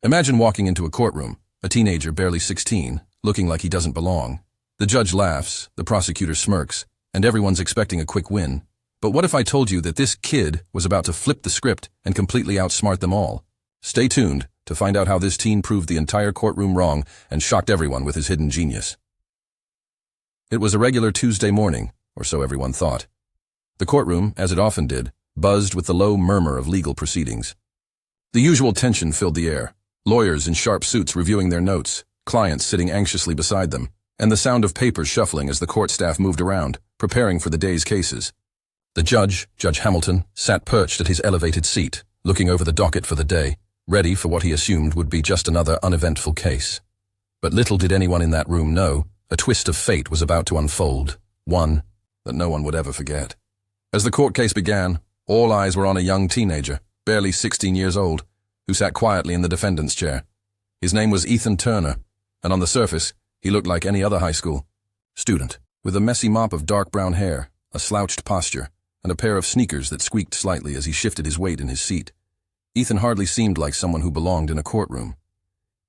Imagine walking into a courtroom, a teenager barely 16, looking like he doesn't belong. The judge laughs, the prosecutor smirks, and everyone's expecting a quick win. But what if I told you that this kid was about to flip the script and completely outsmart them all? Stay tuned to find out how this teen proved the entire courtroom wrong and shocked everyone with his hidden genius. It was a regular Tuesday morning, or so everyone thought. The courtroom, as it often did, buzzed with the low murmur of legal proceedings. The usual tension filled the air. Lawyers in sharp suits reviewing their notes, clients sitting anxiously beside them, and the sound of papers shuffling as the court staff moved around, preparing for the day's cases. The judge, Judge Hamilton, sat perched at his elevated seat, looking over the docket for the day, ready for what he assumed would be just another uneventful case. But little did anyone in that room know, a twist of fate was about to unfold, one that no one would ever forget. As the court case began, all eyes were on a young teenager, barely 16 years old, who sat quietly in the defendant's chair. His name was Ethan Turner, and on the surface, he looked like any other high school student, with a messy mop of dark brown hair, a slouched posture, and a pair of sneakers that squeaked slightly as he shifted his weight in his seat. Ethan hardly seemed like someone who belonged in a courtroom.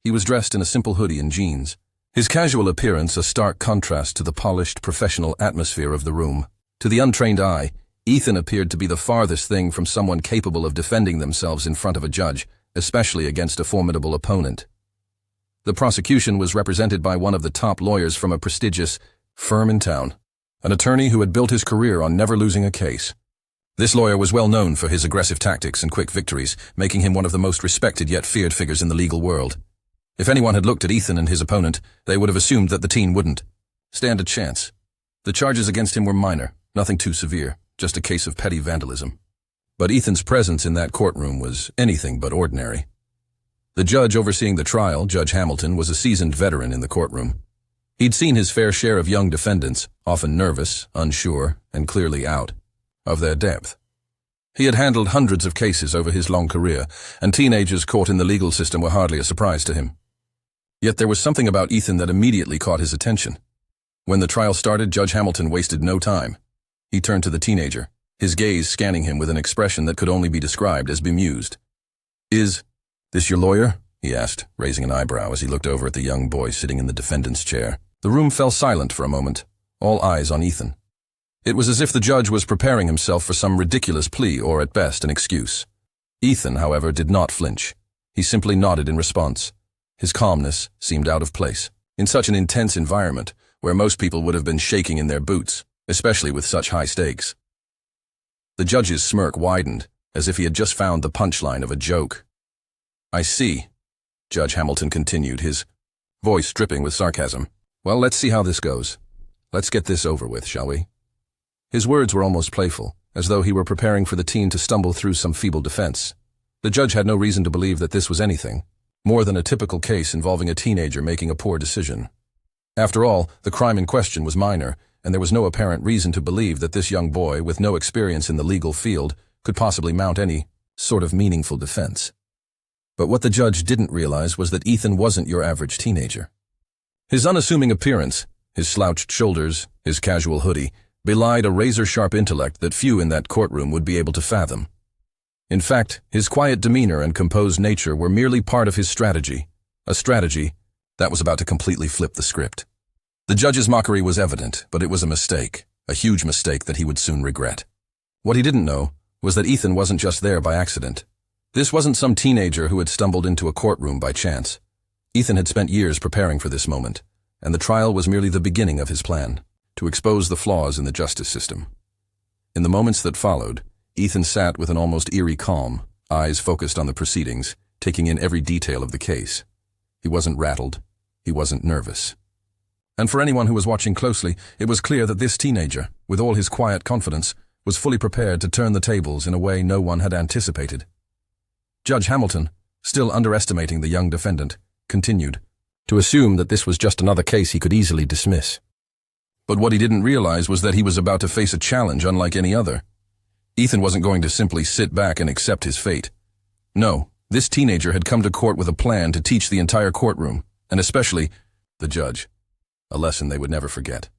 He was dressed in a simple hoodie and jeans, his casual appearance a stark contrast to the polished, professional atmosphere of the room. To the untrained eye, Ethan appeared to be the farthest thing from someone capable of defending themselves in front of a judge, especially against a formidable opponent. The prosecution was represented by one of the top lawyers from a prestigious firm in town, an attorney who had built his career on never losing a case. This lawyer was well known for his aggressive tactics and quick victories, making him one of the most respected yet feared figures in the legal world. If anyone had looked at Ethan and his opponent, they would have assumed that the teen wouldn't stand a chance. The charges against him were minor, nothing too severe, just a case of petty vandalism. But Ethan's presence in that courtroom was anything but ordinary. The judge overseeing the trial, Judge Hamilton, was a seasoned veteran in the courtroom. He'd seen his fair share of young defendants, often nervous, unsure, and clearly out of their depth. He had handled hundreds of cases over his long career, and teenagers caught in the legal system were hardly a surprise to him. Yet there was something about Ethan that immediately caught his attention. When the trial started, Judge Hamilton wasted no time. He turned to the teenager, his gaze scanning him with an expression that could only be described as bemused. "Is this your lawyer?" he asked, raising an eyebrow as he looked over at the young boy sitting in the defendant's chair. The room fell silent for a moment, all eyes on Ethan. It was as if the judge was preparing himself for some ridiculous plea or, at best, an excuse. Ethan, however, did not flinch. He simply nodded in response. His calmness seemed out of place in such an intense environment where most people would have been shaking in their boots, especially with such high stakes. The judge's smirk widened, as if he had just found the punchline of a joke. "I see," Judge Hamilton continued, his voice dripping with sarcasm. "Well, let's see how this goes. Let's get this over with, shall we?" His words were almost playful, as though he were preparing for the teen to stumble through some feeble defense. The judge had no reason to believe that this was anything more than a typical case involving a teenager making a poor decision. After all, the crime in question was minor, and there was no apparent reason to believe that this young boy, with no experience in the legal field, could possibly mount any sort of meaningful defense. But what the judge didn't realize was that Ethan wasn't your average teenager. His unassuming appearance, his slouched shoulders, his casual hoodie, belied a razor-sharp intellect that few in that courtroom would be able to fathom. In fact, his quiet demeanor and composed nature were merely part of his strategy, a strategy that was about to completely flip the script. The judge's mockery was evident, but it was a mistake, a huge mistake that he would soon regret. What he didn't know was that Ethan wasn't just there by accident. This wasn't some teenager who had stumbled into a courtroom by chance. Ethan had spent years preparing for this moment, and the trial was merely the beginning of his plan, to expose the flaws in the justice system. In the moments that followed, Ethan sat with an almost eerie calm, eyes focused on the proceedings, taking in every detail of the case. He wasn't rattled. He wasn't nervous. And for anyone who was watching closely, it was clear that this teenager, with all his quiet confidence, was fully prepared to turn the tables in a way no one had anticipated. Judge Hamilton, still underestimating the young defendant, continued to assume that this was just another case he could easily dismiss. But what he didn't realize was that he was about to face a challenge unlike any other. Ethan wasn't going to simply sit back and accept his fate. No, this teenager had come to court with a plan to teach the entire courtroom, and especially the judge, a lesson they would never forget.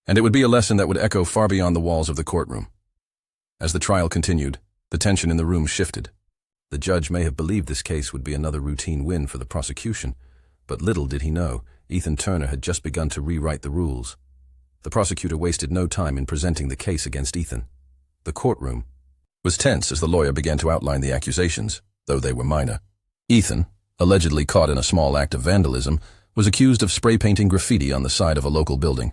And it would be a lesson that would echo far beyond the walls of the courtroom. As the trial continued, the tension in the room shifted. The judge may have believed this case would be another routine win for the prosecution, but little did he know, Ethan Turner had just begun to rewrite the rules. The prosecutor wasted no time in presenting the case against Ethan. The courtroom was tense as the lawyer began to outline the accusations, though they were minor. Ethan, allegedly caught in a small act of vandalism, was accused of spray-painting graffiti on the side of a local building.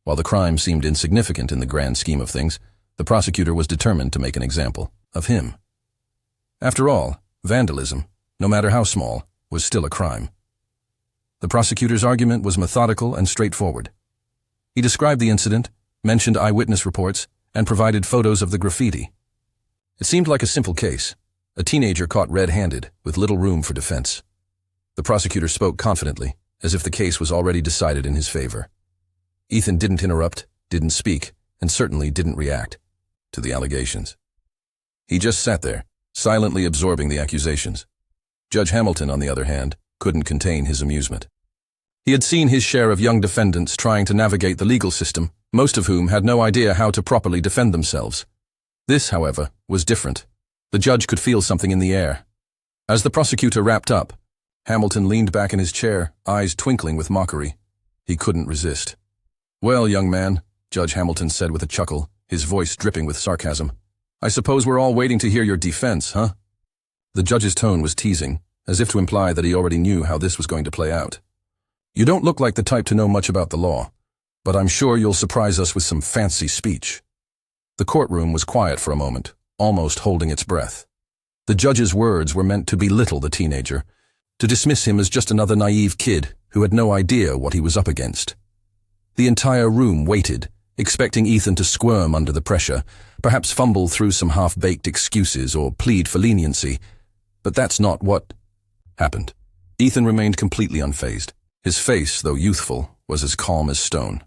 While the crime seemed insignificant in the grand scheme of things, the prosecutor was determined to make an example of him. After all, vandalism, no matter how small, was still a crime. The prosecutor's argument was methodical and straightforward. He described the incident, mentioned eyewitness reports, and provided photos of the graffiti. It seemed like a simple case, a teenager caught red-handed, with little room for defense. The prosecutor spoke confidently, as if the case was already decided in his favor. Ethan didn't interrupt, didn't speak, and certainly didn't react to the allegations. He just sat there, silently absorbing the accusations. Judge Hamilton, on the other hand, couldn't contain his amusement. He had seen his share of young defendants trying to navigate the legal system, most of whom had no idea how to properly defend themselves. This, however, was different. The judge could feel something in the air. As the prosecutor wrapped up, Hamilton leaned back in his chair, eyes twinkling with mockery. He couldn't resist. "Well, young man," Judge Hamilton said with a chuckle, his voice dripping with sarcasm, "I suppose we're all waiting to hear your defense, huh?" The judge's tone was teasing, as if to imply that he already knew how this was going to play out. "You don't look like the type to know much about the law, but I'm sure you'll surprise us with some fancy speech." The courtroom was quiet for a moment, almost holding its breath. The judge's words were meant to belittle the teenager, to dismiss him as just another naive kid who had no idea what he was up against. The entire room waited, expecting Ethan to squirm under the pressure, perhaps fumble through some half-baked excuses or plead for leniency. But that's not what happened. Ethan remained completely unfazed. His face, though youthful, was as calm as stone.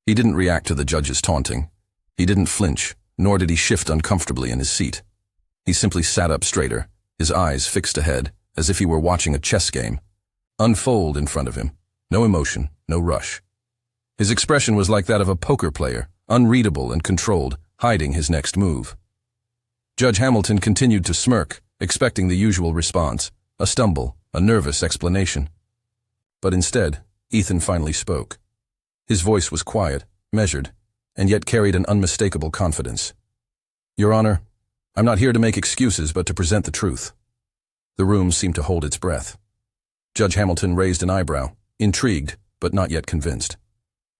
He didn't react to the judge's taunting. He didn't flinch, nor did he shift uncomfortably in his seat. He simply sat up straighter, his eyes fixed ahead, as if he were watching a chess game, unfold in front of him. No emotion, no rush. His expression was like that of a poker player, unreadable and controlled, hiding his next move. Judge Hamilton continued to smirk, expecting the usual response, a stumble, a nervous explanation. But instead, Ethan finally spoke. His voice was quiet, measured, and yet carried an unmistakable confidence. "Your Honor, I'm not here to make excuses but to present the truth." The room seemed to hold its breath. Judge Hamilton raised an eyebrow, intrigued, but not yet convinced.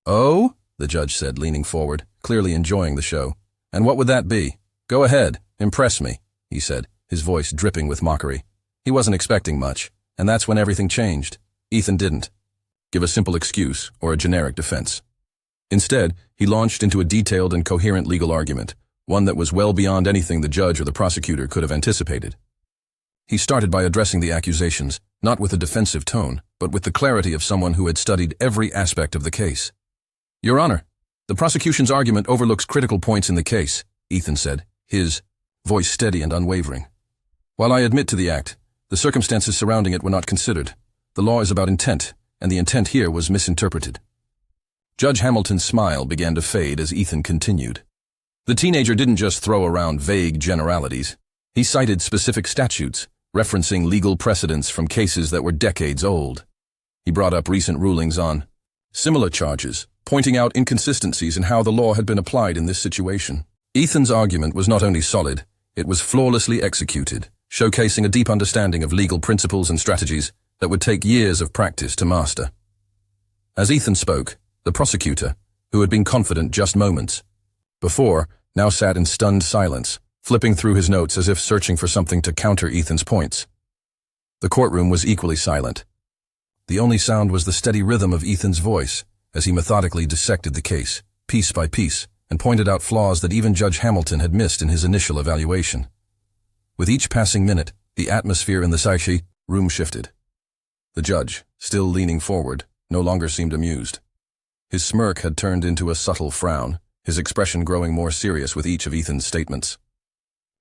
"Oh?" the judge said, leaning forward, clearly enjoying the show. "And what would that be? Go ahead, impress me," he said, his voice dripping with mockery. He wasn't expecting much, and that's when everything changed. Ethan didn't give a simple excuse or a generic defense. Instead, he launched into a detailed and coherent legal argument, one that was well beyond anything the judge or the prosecutor could have anticipated. He started by addressing the accusations, not with a defensive tone, but with the clarity of someone who had studied every aspect of the case. "Your Honor, the prosecution's argument overlooks critical points in the case," Ethan said, his voice steady and unwavering. "While I admit to the act, the circumstances surrounding it were not considered. The law is about intent, and the intent here was misinterpreted." Judge Hamilton's smile began to fade as Ethan continued. The teenager didn't just throw around vague generalities. He cited specific statutes, referencing legal precedents from cases that were decades old. He brought up recent rulings on similar charges, pointing out inconsistencies in how the law had been applied in this situation. Ethan's argument was not only solid, it was flawlessly executed, showcasing a deep understanding of legal principles and strategies that would take years of practice to master. As Ethan spoke, the prosecutor, who had been confident just moments before, now sat in stunned silence, flipping through his notes as if searching for something to counter Ethan's points. The courtroom was equally silent. The only sound was the steady rhythm of Ethan's voice as he methodically dissected the case, piece by piece, and pointed out flaws that even Judge Hamilton had missed in his initial evaluation. With each passing minute, the atmosphere in the psyche room shifted. The judge, still leaning forward, no longer seemed amused. His smirk had turned into a subtle frown, his expression growing more serious with each of Ethan's statements.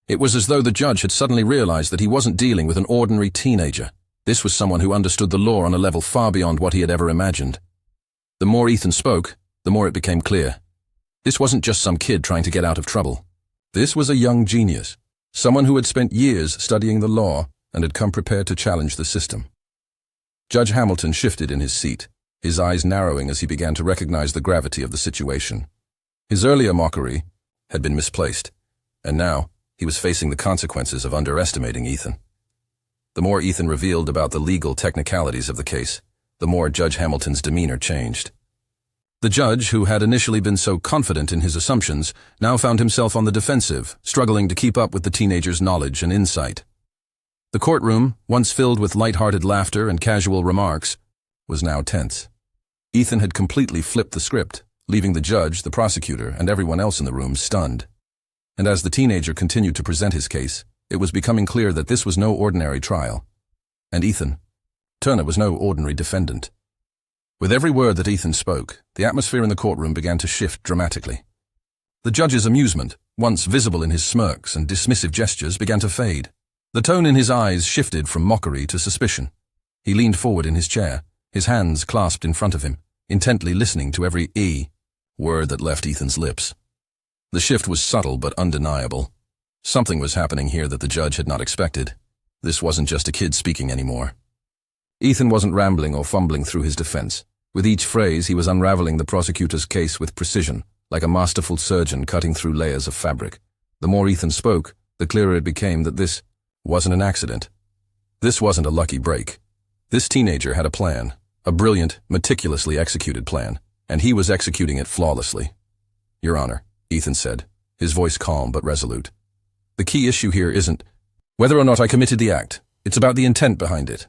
It was as though the judge had suddenly realized that he wasn't dealing with an ordinary teenager. This was someone who understood the law on a level far beyond what he had ever imagined. The more Ethan spoke, the more it became clear. This wasn't just some kid trying to get out of trouble. This was a young genius, someone who had spent years studying the law and had come prepared to challenge the system. Judge Hamilton shifted in his seat, his eyes narrowing as he began to recognize the gravity of the situation. His earlier mockery had been misplaced, and now he was facing the consequences of underestimating Ethan. The more Ethan revealed about the legal technicalities of the case, the more Judge Hamilton's demeanor changed. The judge, who had initially been so confident in his assumptions, now found himself on the defensive, struggling to keep up with the teenager's knowledge and insight. The courtroom, once filled with light-hearted laughter and casual remarks, was now tense. Ethan had completely flipped the script, leaving the judge, the prosecutor, and everyone else in the room stunned. And as the teenager continued to present his case, it was becoming clear that this was no ordinary trial. And Ethan, Turner, was no ordinary defendant. With every word that Ethan spoke, the atmosphere in the courtroom began to shift dramatically. The judge's amusement, once visible in his smirks and dismissive gestures, began to fade. The tone in his eyes shifted from mockery to suspicion. He leaned forward in his chair, his hands clasped in front of him, intently listening to every word that left Ethan's lips. The shift was subtle but undeniable. Something was happening here that the judge had not expected. This wasn't just a kid speaking anymore. Ethan wasn't rambling or fumbling through his defense. With each phrase, he was unraveling the prosecutor's case with precision, like a masterful surgeon cutting through layers of fabric. The more Ethan spoke, the clearer it became that this wasn't an accident. This wasn't a lucky break. This teenager had a plan, a brilliant, meticulously executed plan, and he was executing it flawlessly. "Your Honor," Ethan said, his voice calm but resolute. "The key issue here isn't whether or not I committed the act. It's about the intent behind it."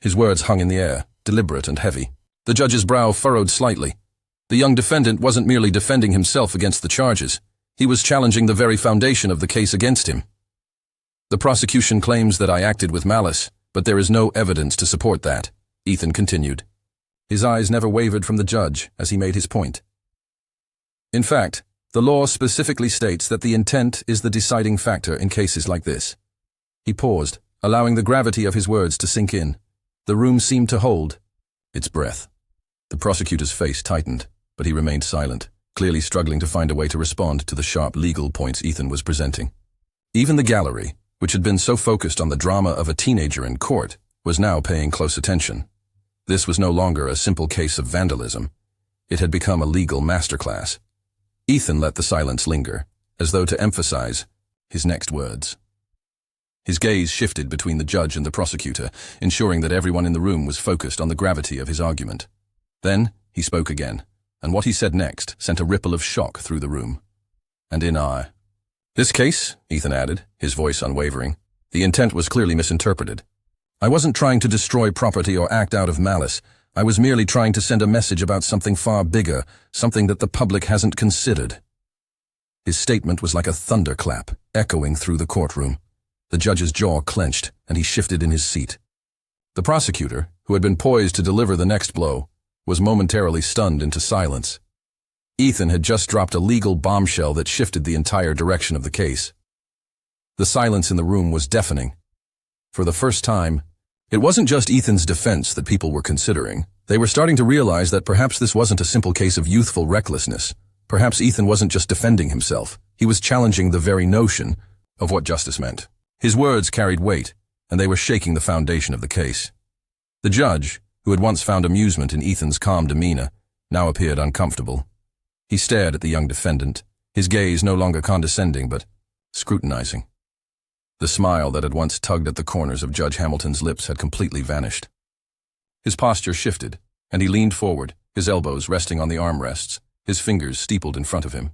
His words hung in the air, deliberate and heavy. The judge's brow furrowed slightly. The young defendant wasn't merely defending himself against the charges. He was challenging the very foundation of the case against him. "The prosecution claims that I acted with malice, but there is no evidence to support that," Ethan continued. His eyes never wavered from the judge as he made his point. "In fact, the law specifically states that the intent is the deciding factor in cases like this." He paused, allowing the gravity of his words to sink in. The room seemed to hold its breath. The prosecutor's face tightened, but he remained silent, clearly struggling to find a way to respond to the sharp legal points Ethan was presenting. Even the gallery, which had been so focused on the drama of a teenager in court, was now paying close attention. This was no longer a simple case of vandalism. It had become a legal masterclass. Ethan let the silence linger, as though to emphasize his next words. His gaze shifted between the judge and the prosecutor, ensuring that everyone in the room was focused on the gravity of his argument. Then he spoke again, and what he said next sent a ripple of shock through the room. "And in this case," Ethan added, his voice unwavering, "the intent was clearly misinterpreted. I wasn't trying to destroy property or act out of malice. I was merely trying to send a message about something far bigger, something that the public hasn't considered." His statement was like a thunderclap, echoing through the courtroom. The judge's jaw clenched, and he shifted in his seat. The prosecutor, who had been poised to deliver the next blow, was momentarily stunned into silence. Ethan had just dropped a legal bombshell that shifted the entire direction of the case. The silence in the room was deafening. For the first time, it wasn't just Ethan's defense that people were considering. They were starting to realize that perhaps this wasn't a simple case of youthful recklessness. Perhaps Ethan wasn't just defending himself. He was challenging the very notion of what justice meant. His words carried weight, and they were shaking the foundation of the case. The judge, who had once found amusement in Ethan's calm demeanor, now appeared uncomfortable. He stared at the young defendant, his gaze no longer condescending but scrutinizing. The smile that had once tugged at the corners of Judge Hamilton's lips had completely vanished. His posture shifted, and he leaned forward, his elbows resting on the armrests, his fingers steepled in front of him.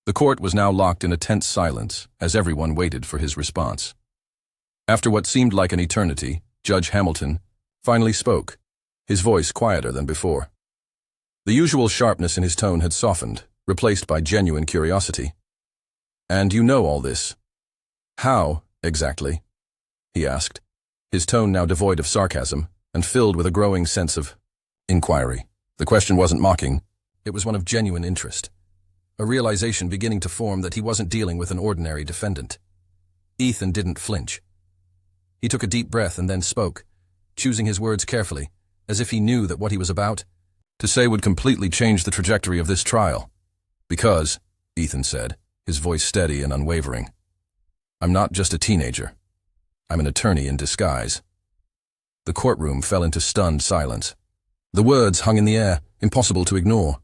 The court was now locked in a tense silence as everyone waited for his response. After what seemed like an eternity, Judge Hamilton finally spoke, his voice quieter than before. The usual sharpness in his tone had softened, replaced by genuine curiosity. "And you know all this. How, exactly?" he asked, his tone now devoid of sarcasm and filled with a growing sense of inquiry. The question wasn't mocking, it was one of genuine interest. A realization beginning to form that he wasn't dealing with an ordinary defendant. Ethan didn't flinch. He took a deep breath and then spoke, choosing his words carefully, as if he knew that what he was about to say would completely change the trajectory of this trial. "Because," Ethan said, his voice steady and unwavering, I'm not just a teenager. I'm an attorney in disguise. The courtroom fell into stunned silence. The words hung in the air, impossible to ignore.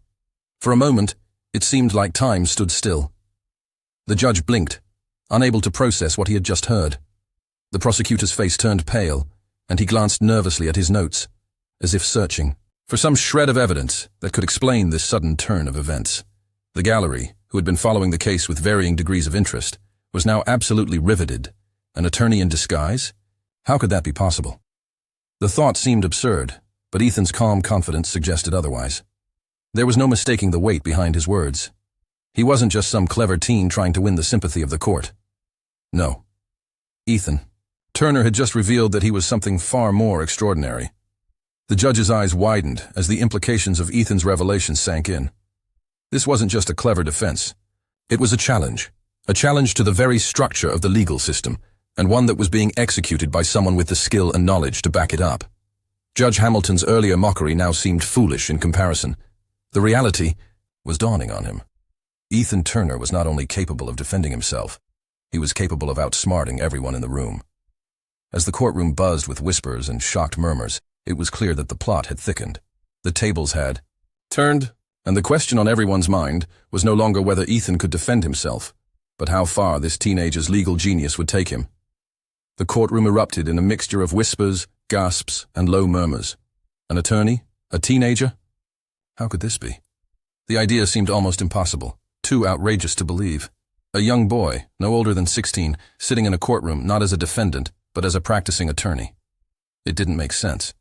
For a moment, it seemed like time stood still. The judge blinked, unable to process what he had just heard. The prosecutor's face turned pale, and he glanced nervously at his notes, as if searching for some shred of evidence that could explain this sudden turn of events. The gallery, who had been following the case with varying degrees of interest, was now absolutely riveted. An attorney in disguise? How could that be possible? The thought seemed absurd, but Ethan's calm confidence suggested otherwise. There was no mistaking the weight behind his words. He wasn't just some clever teen trying to win the sympathy of the court. No. Ethan. Turner had just revealed that he was something far more extraordinary. The judge's eyes widened as the implications of Ethan's revelation sank in. This wasn't just a clever defense. It was a challenge to the very structure of the legal system, and one that was being executed by someone with the skill and knowledge to back it up. Judge Hamilton's earlier mockery now seemed foolish in comparison. The reality was dawning on him. Ethan Turner was not only capable of defending himself, he was capable of outsmarting everyone in the room. As the courtroom buzzed with whispers and shocked murmurs, it was clear that the plot had thickened. The tables had turned, and the question on everyone's mind was no longer whether Ethan could defend himself, but how far this teenager's legal genius would take him. The courtroom erupted in a mixture of whispers, gasps, and low murmurs. An attorney? A teenager? How could this be? The idea seemed almost impossible, too outrageous to believe. A young boy, no older than 16, sitting in a courtroom not as a defendant, but as a practicing attorney. It didn't make sense.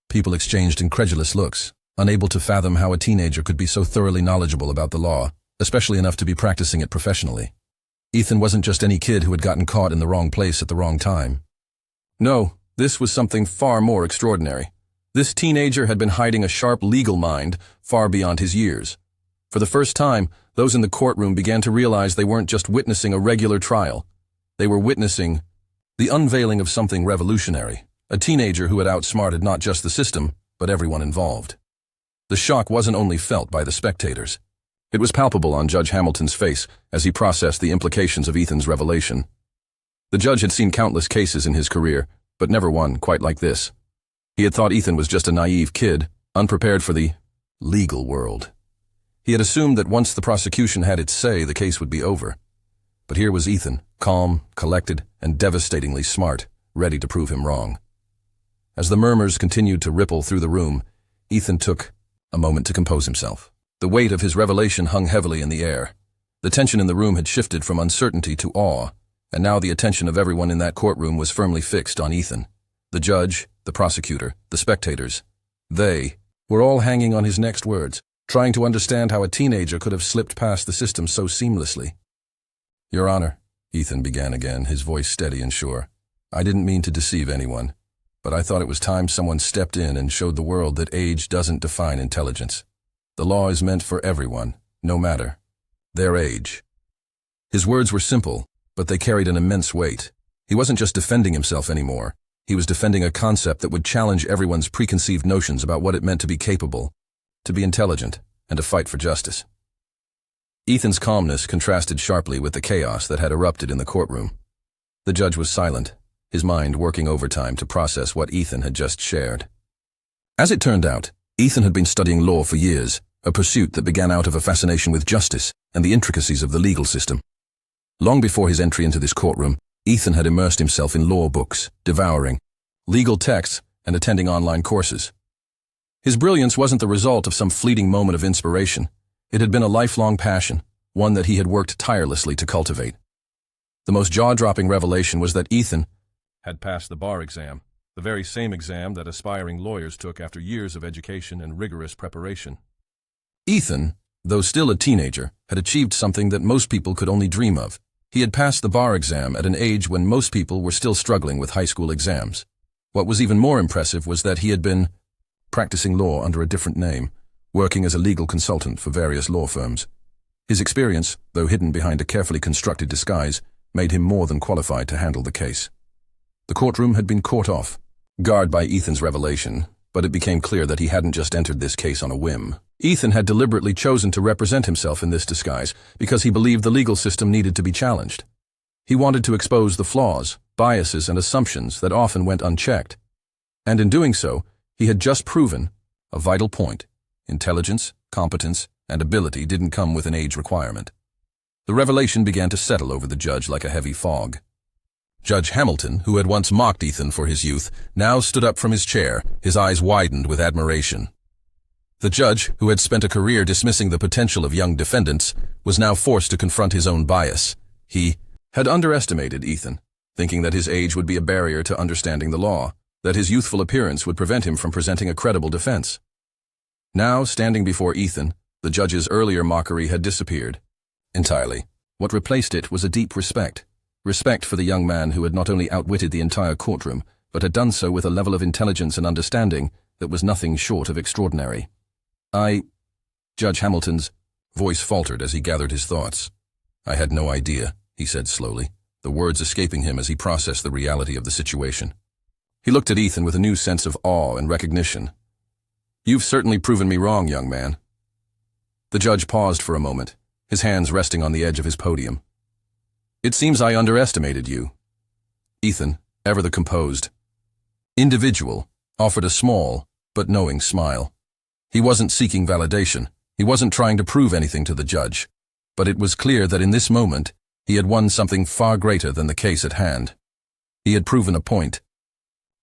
People exchanged incredulous looks, unable to fathom how a teenager could be so thoroughly knowledgeable about the law, especially enough to be practicing it professionally. Ethan wasn't just any kid who had gotten caught in the wrong place at the wrong time. No, this was something far more extraordinary. This teenager had been hiding a sharp legal mind far beyond his years. For the first time, those in the courtroom began to realize they weren't just witnessing a regular trial. They were witnessing the unveiling of something revolutionary, a teenager who had outsmarted not just the system, but everyone involved. The shock wasn't only felt by the spectators. It was palpable on Judge Hamilton's face as he processed the implications of Ethan's revelation. The judge had seen countless cases in his career, but never one quite like this. He had thought Ethan was just a naive kid, unprepared for the legal world. He had assumed that once the prosecution had its say, the case would be over. But here was Ethan, calm, collected, and devastatingly smart, ready to prove him wrong. As the murmurs continued to ripple through the room, Ethan took a moment to compose himself. The weight of his revelation hung heavily in the air. The tension in the room had shifted from uncertainty to awe, and now the attention of everyone in that courtroom was firmly fixed on Ethan. The judge, the prosecutor, the spectators. They were all hanging on his next words, trying to understand how a teenager could have slipped past the system so seamlessly. "Your Honor," Ethan began again, his voice steady and sure, "I didn't mean to deceive anyone, but I thought it was time someone stepped in and showed the world that age doesn't define intelligence. The law is meant for everyone, no matter their age." His words were simple, but they carried an immense weight. He wasn't just defending himself anymore. He was defending a concept that would challenge everyone's preconceived notions about what it meant to be capable, to be intelligent, and to fight for justice. Ethan's calmness contrasted sharply with the chaos that had erupted in the courtroom. The judge was silent, his mind working overtime to process what Ethan had just shared. As it turned out, Ethan had been studying law for years, a pursuit that began out of a fascination with justice and the intricacies of the legal system. Long before his entry into this courtroom, Ethan had immersed himself in law books, devouring legal texts, and attending online courses. His brilliance wasn't the result of some fleeting moment of inspiration. It had been a lifelong passion, one that he had worked tirelessly to cultivate. The most jaw-dropping revelation was that Ethan had passed the bar exam, the very same exam that aspiring lawyers took after years of education and rigorous preparation. Ethan, though still a teenager, had achieved something that most people could only dream of. He had passed the bar exam at an age when most people were still struggling with high school exams. What was even more impressive was that he had been practicing law under a different name, working as a legal consultant for various law firms. His experience, though hidden behind a carefully constructed disguise, made him more than qualified to handle the case. The courtroom had been caught off guard by Ethan's revelation, but it became clear that he hadn't just entered this case on a whim. Ethan had deliberately chosen to represent himself in this disguise because he believed the legal system needed to be challenged. He wanted to expose the flaws, biases, and assumptions that often went unchecked. And in doing so, he had just proven a vital point. Intelligence, competence, and ability didn't come with an age requirement. The revelation began to settle over the judge like a heavy fog. Judge Hamilton, who had once mocked Ethan for his youth, now stood up from his chair, his eyes widened with admiration. The judge, who had spent a career dismissing the potential of young defendants, was now forced to confront his own bias. He had underestimated Ethan, thinking that his age would be a barrier to understanding the law, that his youthful appearance would prevent him from presenting a credible defense. Now, standing before Ethan, the judge's earlier mockery had disappeared entirely. What replaced it was a deep respect. Respect for the young man who had not only outwitted the entire courtroom, but had done so with a level of intelligence and understanding that was nothing short of extraordinary. Judge Hamilton's voice faltered as he gathered his thoughts. I had no idea, he said slowly, the words escaping him as he processed the reality of the situation. He looked at Ethan with a new sense of awe and recognition. You've certainly proven me wrong, young man. The judge paused for a moment, his hands resting on the edge of his podium. It seems I underestimated you. Ethan, ever the composed individual, offered a small but knowing smile. He wasn't seeking validation. He wasn't trying to prove anything to the judge. But it was clear that in this moment, he had won something far greater than the case at hand. He had proven a point.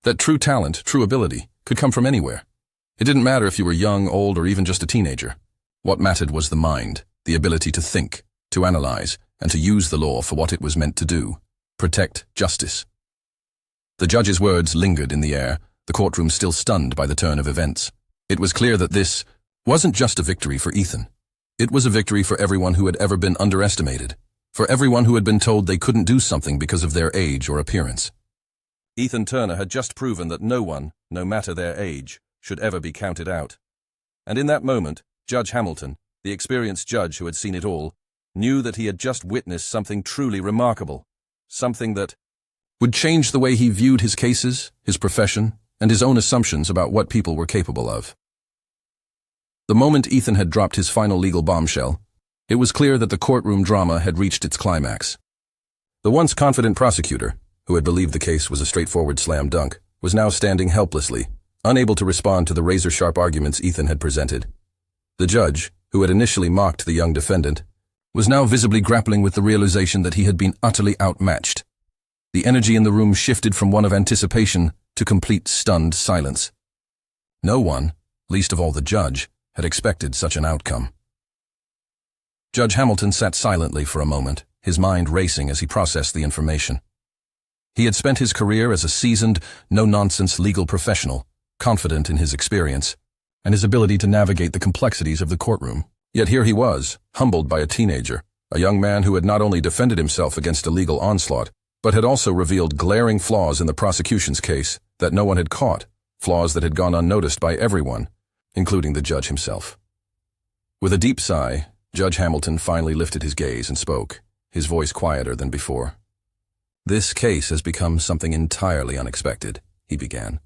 That true talent, true ability, could come from anywhere. It didn't matter if you were young, old, or even just a teenager. What mattered was the mind, the ability to think, to analyze, and to use the law for what it was meant to do. Protect justice. The judge's words lingered in the air, the courtroom still stunned by the turn of events. It was clear that this wasn't just a victory for Ethan. It was a victory for everyone who had ever been underestimated, for everyone who had been told they couldn't do something because of their age or appearance. Ethan Turner had just proven that no one, no matter their age, should ever be counted out. And in that moment, Judge Hamilton, the experienced judge who had seen it all, knew that he had just witnessed something truly remarkable, something that would change the way he viewed his cases, his profession, and his own assumptions about what people were capable of. The moment Ethan had dropped his final legal bombshell, it was clear that the courtroom drama had reached its climax. The once confident prosecutor, who had believed the case was a straightforward slam dunk, was now standing helplessly, unable to respond to the razor-sharp arguments Ethan had presented. The judge, who had initially mocked the young defendant, was now visibly grappling with the realization that he had been utterly outmatched. The energy in the room shifted from one of anticipation to complete stunned silence. No one, least of all the judge, had expected such an outcome. Judge Hamilton sat silently for a moment, his mind racing as he processed the information. He had spent his career as a seasoned, no-nonsense legal professional, confident in his experience and his ability to navigate the complexities of the courtroom. Yet here he was, humbled by a teenager, a young man who had not only defended himself against a legal onslaught, but had also revealed glaring flaws in the prosecution's case that no one had caught, flaws that had gone unnoticed by everyone, including the judge himself. With a deep sigh, Judge Hamilton finally lifted his gaze and spoke, his voice quieter than before. This case has become something entirely unexpected, he began.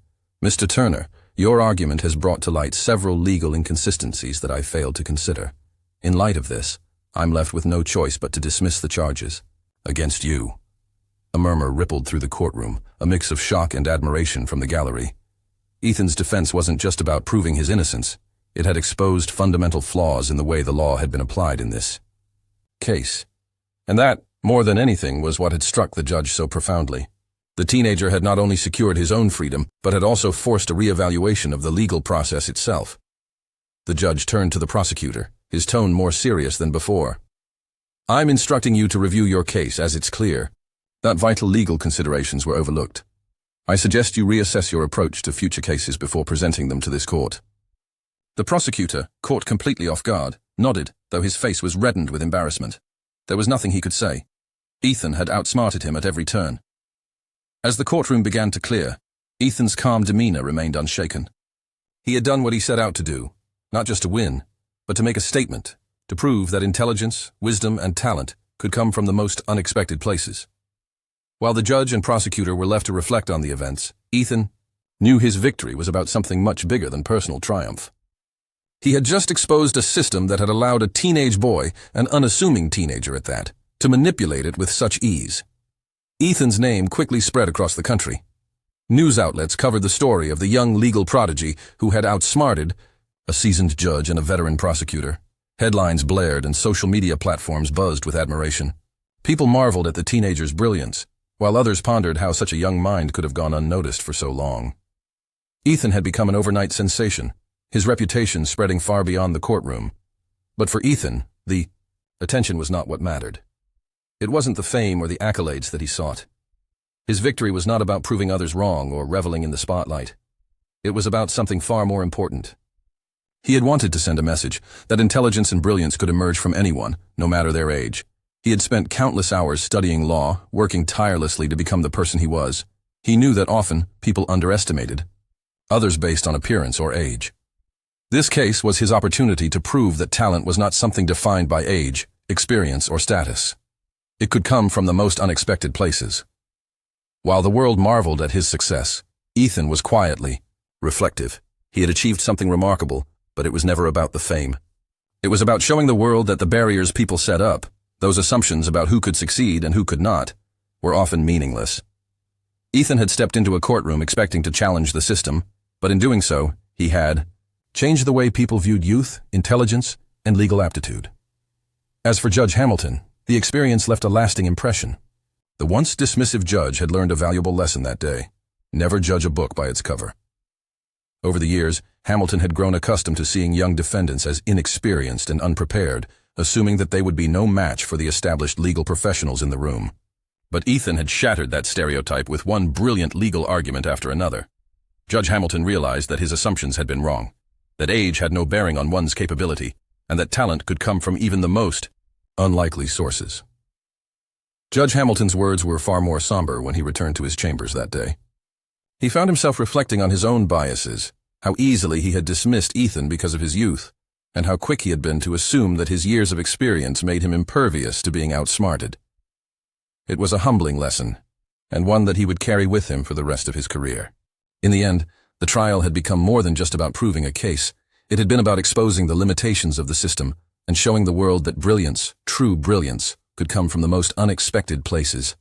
Mr. Turner, your argument has brought to light several legal inconsistencies that I failed to consider. In light of this, I'm left with no choice but to dismiss the charges against you. A murmur rippled through the courtroom, a mix of shock and admiration from the gallery. Ethan's defense wasn't just about proving his innocence. It had exposed fundamental flaws in the way the law had been applied in this case. And that, more than anything, was what had struck the judge so profoundly. The teenager had not only secured his own freedom, but had also forced a reevaluation of the legal process itself. The judge turned to the prosecutor, his tone more serious than before. I'm instructing you to review your case as it's clear that vital legal considerations were overlooked. I suggest you reassess your approach to future cases before presenting them to this court. The prosecutor, caught completely off guard, nodded, though his face was reddened with embarrassment. There was nothing he could say. Ethan had outsmarted him at every turn. As the courtroom began to clear, Ethan's calm demeanor remained unshaken. He had done what he set out to do, not just to win, but to make a statement, to prove that intelligence, wisdom, and talent could come from the most unexpected places. While the judge and prosecutor were left to reflect on the events, Ethan knew his victory was about something much bigger than personal triumph. He had just exposed a system that had allowed a teenage boy, an unassuming teenager at that, to manipulate it with such ease. Ethan's name quickly spread across the country. News outlets covered the story of the young legal prodigy who had outsmarted a seasoned judge and a veteran prosecutor. Headlines blared and social media platforms buzzed with admiration. People marveled at the teenager's brilliance, while others pondered how such a young mind could have gone unnoticed for so long. Ethan had become an overnight sensation, his reputation spreading far beyond the courtroom. But for Ethan, the attention was not what mattered. It wasn't the fame or the accolades that he sought. His victory was not about proving others wrong or reveling in the spotlight. It was about something far more important. He had wanted to send a message that intelligence and brilliance could emerge from anyone, no matter their age. He had spent countless hours studying law, working tirelessly to become the person he was. He knew that often people underestimated others based on appearance or age. This case was his opportunity to prove that talent was not something defined by age, experience, or status. It could come from the most unexpected places. While the world marveled at his success, Ethan was quietly reflective. He had achieved something remarkable, but it was never about the fame. It was about showing the world that the barriers people set up, those assumptions about who could succeed and who could not, were often meaningless. Ethan had stepped into a courtroom expecting to challenge the system, but in doing so, he had changed the way people viewed youth, intelligence, and legal aptitude. As for Judge Hamilton, the experience left a lasting impression. The once dismissive judge had learned a valuable lesson that day: never judge a book by its cover. Over the years, Hamilton had grown accustomed to seeing young defendants as inexperienced and unprepared, assuming that they would be no match for the established legal professionals in the room. But Ethan had shattered that stereotype with one brilliant legal argument after another. Judge Hamilton realized that his assumptions had been wrong, that age had no bearing on one's capability, and that talent could come from even the most unlikely sources. Judge Hamilton's words were far more somber when he returned to his chambers that day. He found himself reflecting on his own biases, how easily he had dismissed Ethan because of his youth, and how quick he had been to assume that his years of experience made him impervious to being outsmarted. It was a humbling lesson, and one that he would carry with him for the rest of his career. In the end, the trial had become more than just about proving a case. It had been about exposing the limitations of the system and showing the world that brilliance, true brilliance, could come from the most unexpected places.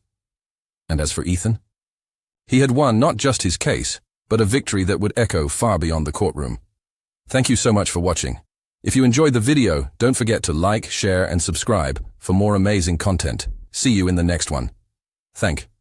And as for Ethan, he had won not just his case, but a victory that would echo far beyond the courtroom. Thank you so much for watching. If you enjoyed the video, don't forget to like, share, and subscribe for more amazing content. See you in the next one. Thank you.